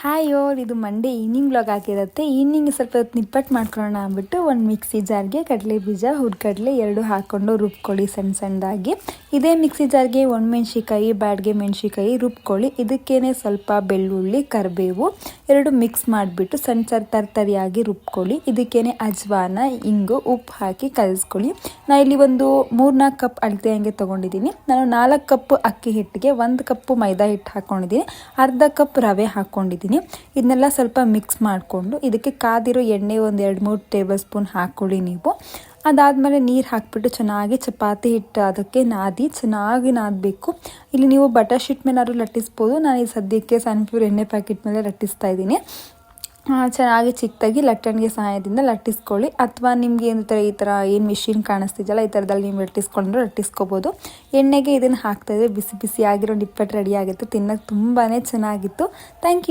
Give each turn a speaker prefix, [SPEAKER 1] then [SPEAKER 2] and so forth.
[SPEAKER 1] Hi ಓಲ್, ಇದು Monday evening vlog ಆಗಿರುತ್ತೆ. Evening ಸ್ವಲ್ಪ ಹೊತ್ತು ನಿಪ್ಪಟ್ಟು ಮಾಡ್ಕೊಳ್ಳೋಣ ಅಂದ್ಬಿಟ್ಟು ಒಂದು ಮಿಕ್ಸಿ ಜಾರ್ಗೆ ಕಡಲೆ ಬೀಜ, ಹುರ್ಗಡಲೆ ಎರಡು ಹಾಕ್ಕೊಂಡು ರುಬ್ಕೊಳ್ಳಿ ಸಣ್ಣದಾಗಿ. ಇದೇ ಮಿಕ್ಸಿ ಜಾರ್ಗೆ ಒಣಮೆಣ್ಸಿಕಾಯಿ, ಬ್ಯಾಡ್ಗೆ ಮೆಣಸಿಕಾಯಿ ರುಬ್ಕೊಳ್ಳಿ. ಇದಕ್ಕೇನೆ ಸ್ವಲ್ಪ ಬೆಳ್ಳುಳ್ಳಿ, ಕರಿಬೇವು ಎರಡು ಮಿಕ್ಸ್ ಮಾಡಿಬಿಟ್ಟು ಸಣ್ಣ ತರಿಯಾಗಿ ರುಬ್ಕೊಳ್ಳಿ. ಇದಕ್ಕೇನೆ ಅಜ್ವಾನ, ಇಂಗು, ಉಪ್ಪು ಹಾಕಿ ಕಲಿಸ್ಕೊಳ್ಳಿ. ನಾನು ಇಲ್ಲಿ ಒಂದು 3-4 ಕಪ್ ಅಳತೆ ಹಂಗೆ ತೊಗೊಂಡಿದ್ದೀನಿ. ನಾನು 4 ಕಪ್ ಅಕ್ಕಿ ಹಿಟ್ಟಿಗೆ 1 ಕಪ್ಪು ಮೈದಾ ಹಿಟ್ಟು ಹಾಕ್ಕೊಂಡಿದ್ದೀನಿ, ಅರ್ಧ ಕಪ್ ರವೆ ಹಾಕ್ಕೊಂಡಿದ್ದೀನಿ. ಇದನ್ನೆಲ್ಲ ಸ್ವಲ್ಪ ಮಿಕ್ಸ್ ಮಾಡಿಕೊಂಡು ಇದಕ್ಕೆ ಕಾದಿರೋ ಎಣ್ಣೆ ಒಂದು 2-3 ಟೇಬಲ್ ಸ್ಪೂನ್ ಹಾಕ್ಕೊಳ್ಳಿ ನೀವು. ಅದಾದಮೇಲೆ ನೀರು ಹಾಕ್ಬಿಟ್ಟು ಚೆನ್ನಾಗಿ ಚಪಾತಿ ಹಿಟ್ಟು ಅದಕ್ಕೆ ಚೆನ್ನಾಗಿ ನಾದಬೇಕು. ಇಲ್ಲಿ ನೀವು ಬಟರ್ ಶೀಟ್ ಮೇಲಾದ್ರೂ ಲಟ್ಟಿಸ್ಬೋದು. ನಾನು ಈ ಸದ್ಯಕ್ಕೆ ಸನ್ಫ್ಯೂರ್ ಎಣ್ಣೆ ಪ್ಯಾಕೆಟ್ ಮೇಲೆ ಲಟ್ಟಿಸ್ತಾ ಇದ್ದೀನಿ. ಚೆನ್ನಾಗಿ ಚಿಕ್ಕದಾಗಿ ಲಟ್ಟಣಿಗೆ ಸಹಾಯದಿಂದ ಲಟ್ಟಿಸ್ಕೊಳ್ಳಿ. ಅಥವಾ ನಿಮಗೆ ಈ ಥರ ಏನು ಮಿಷಿನ್ ಕಾಣಿಸ್ತಿದೆಯಲ್ಲ, ಈ ಥರದಲ್ಲಿ ನೀವು ಲಟ್ಟಿಸ್ಕೋಬೋದು. ಎಣ್ಣೆಗೆ ಇದನ್ನು ಹಾಕ್ತಾಯಿದ್ರೆ ಬಿಸಿ ಬಿಸಿ ಆಗಿರೋ ನಿಪ್ಪಟ್ಟು ರೆಡಿ ಆಗುತ್ತೆ. ತಿನ್ನೋಕ್ಕೆ ತುಂಬಾ ಚೆನ್ನಾಗಿತ್ತು. Thank you.